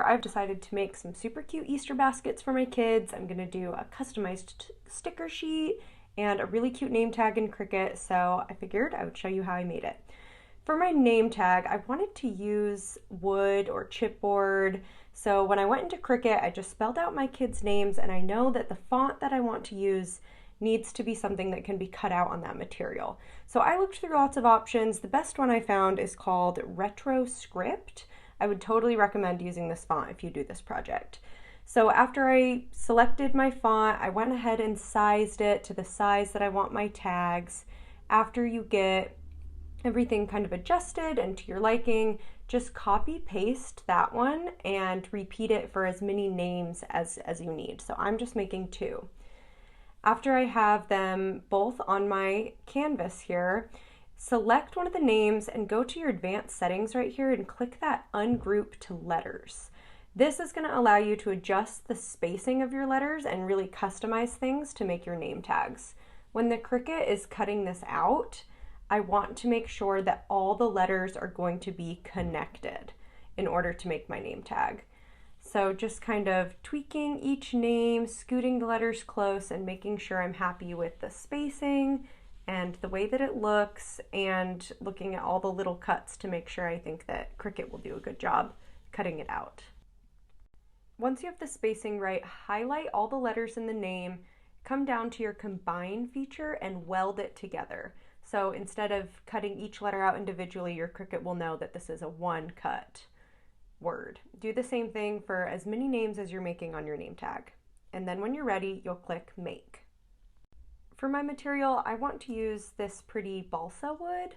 I've decided to make some super cute Easter baskets for my kids. I'm gonna do a customized sticker sheet and a really cute name tag in Cricut, so I figured I would show you how I made it. For my name tag, I wanted to use wood or chipboard, so when I went into Cricut, I just spelled out my kids' names, and I know that the font that I want to use needs to be something that can be cut out on that material. So I looked through lots of options. The best one I found is called Retro Script. I would totally recommend using this font if you do this project. So after I selected my font, I went ahead and sized it to the size that I want my tags. After you get everything kind of adjusted and to your liking, just copy paste that one and repeat it for as many names as you need. So I'm just making 2. After I have them both on my canvas here, select one of the names and go to your advanced settings right here and click that ungroup to letters. This is going to allow you to adjust the spacing of your letters and really customize things to make your name tags. When the Cricut is cutting this out, I want to make sure that all the letters are going to be connected in order to make my name tag. So just kind of tweaking each name, scooting the letters close, and making sure I'm happy with the spacing and the way that it looks, and looking at all the little cuts to make sure I think that Cricut will do a good job cutting it out. Once you have the spacing right, highlight all the letters in the name, come down to your combine feature and weld it together. So instead of cutting each letter out individually, your Cricut will know that this is a one cut word. Do the same thing for as many names as you're making on your name tag. And then when you're ready, you'll click Make. For my material, I want to use this pretty balsa wood.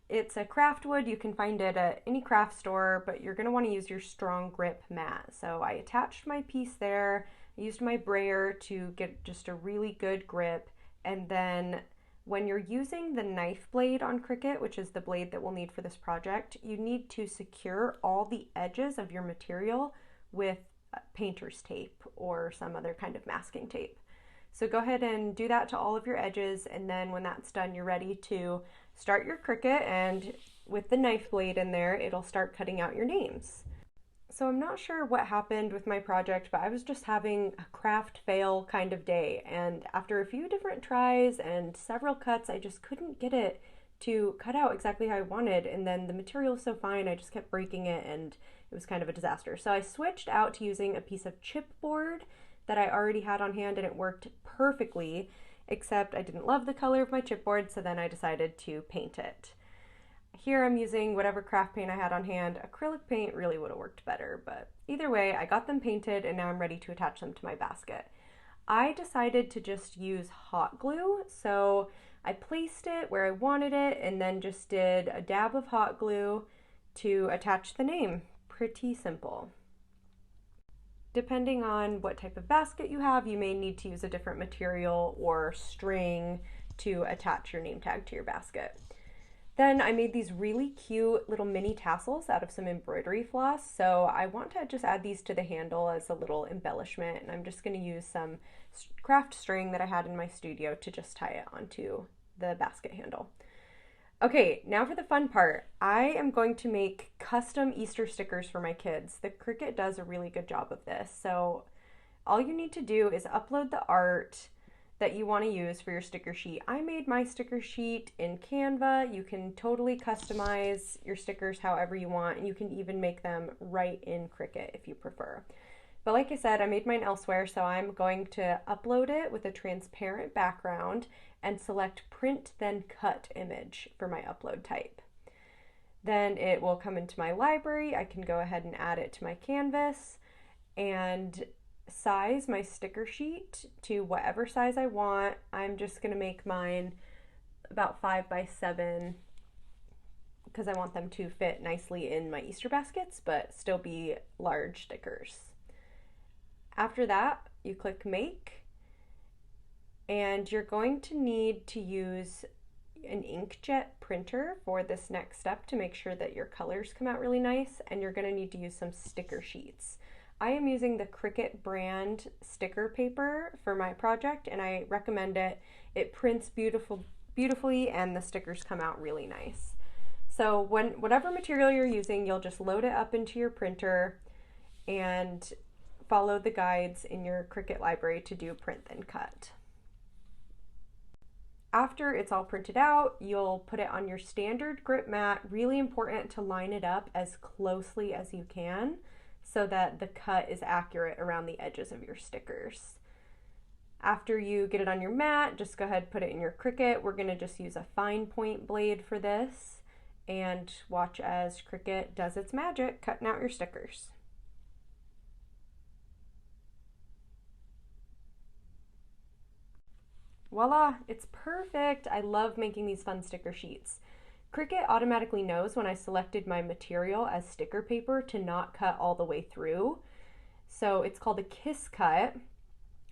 It's a craft wood. You can find it at any craft store, but you're going to want to use your strong grip mat. So I attached my piece there, I used my brayer to get just a really good grip, and then when you're using the knife blade on Cricut, which is the blade that we'll need for this project, you need to secure all the edges of your material with painter's tape or some other kind of masking tape. So go ahead and do that to all of your edges, and then when that's done, you're ready to start your Cricut, and with the knife blade in there, it'll start cutting out your names. So I'm not sure what happened with my project, but I was just having a craft fail kind of day, and after a few different tries and several cuts, I just couldn't get it to cut out exactly how I wanted, and then the material was so fine, I just kept breaking it, and it was kind of a disaster. So I switched out to using a piece of chipboard that I already had on hand, and it worked perfectly, except I didn't love the color of my chipboard, so then I decided to paint it. Here I'm using whatever craft paint I had on hand. Acrylic paint really would have worked better, but either way, I got them painted, and now I'm ready to attach them to my basket. I decided to just use hot glue, so I placed it where I wanted it and then just did a dab of hot glue to attach the name. Pretty simple. Depending on what type of basket you have, you may need to use a different material or string to attach your name tag to your basket. Then I made these really cute little mini tassels out of some embroidery floss, so I want to just add these to the handle as a little embellishment, and I'm just going to use some craft string that I had in my studio to just tie it onto the basket handle. Okay, now for the fun part. I am going to make custom Easter stickers for my kids. The Cricut does a really good job of this. So all you need to do is upload the art that you want to use for your sticker sheet. I made my sticker sheet in Canva. You can totally customize your stickers however you want, and you can even make them right in Cricut if you prefer. But like I said, I made mine elsewhere, so I'm going to upload it with a transparent background and select Print Then Cut Image for my upload type. Then it will come into my library. I can go ahead and add it to my canvas and size my sticker sheet to whatever size I want. I'm just going to make mine about 5 by 7 because I want them to fit nicely in my Easter baskets but still be large stickers. After that, you click Make, and you're going to need to use an inkjet printer for this next step to make sure that your colors come out really nice, and you're going to need to use some sticker sheets. I am using the Cricut brand sticker paper for my project, and I recommend it. It prints beautifully, and the stickers come out really nice. So whatever material you're using, you'll just load it up into your printer, and follow the guides in your Cricut library to do print then cut. After it's all printed out, you'll put it on your standard grip mat. Really important to line it up as closely as you can so that the cut is accurate around the edges of your stickers. After you get it on your mat, just go ahead and put it in your Cricut. We're gonna just use a fine point blade for this and watch as Cricut does its magic, cutting out your stickers. Voila, it's perfect. I love making these fun sticker sheets. Cricut automatically knows when I selected my material as sticker paper to not cut all the way through. So it's called a kiss cut,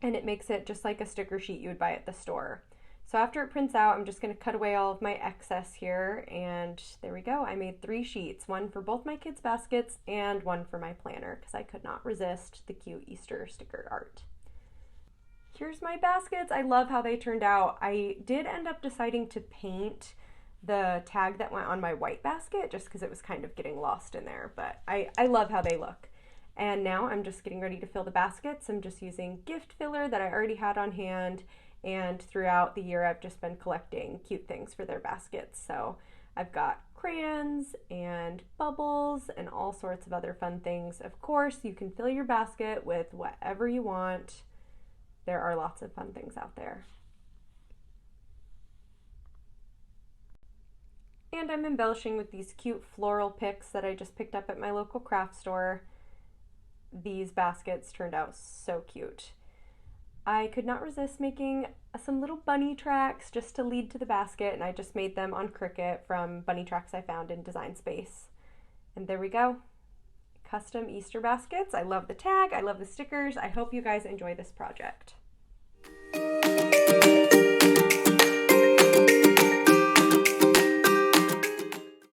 and it makes it just like a sticker sheet you would buy at the store. So after it prints out, I'm just gonna cut away all of my excess here, and there we go. I made 3 sheets, one for both my kids' baskets and one for my planner, because I could not resist the cute Easter sticker art. Here's my baskets. I love how they turned out. I did end up deciding to paint the tag that went on my white basket just because it was kind of getting lost in there, but I love how they look. And now I'm just getting ready to fill the baskets. I'm just using gift filler that I already had on hand, and throughout the year I've just been collecting cute things for their baskets. So I've got crayons and bubbles and all sorts of other fun things. Of course, you can fill your basket with whatever you want. There are lots of fun things out there. And I'm embellishing with these cute floral picks that I just picked up at my local craft store. These baskets turned out so cute. I could not resist making some little bunny tracks just to lead to the basket, and I just made them on Cricut from bunny tracks I found in Design Space. And there we go. Custom Easter baskets. I love the tag. I love the stickers. I hope you guys enjoy this project.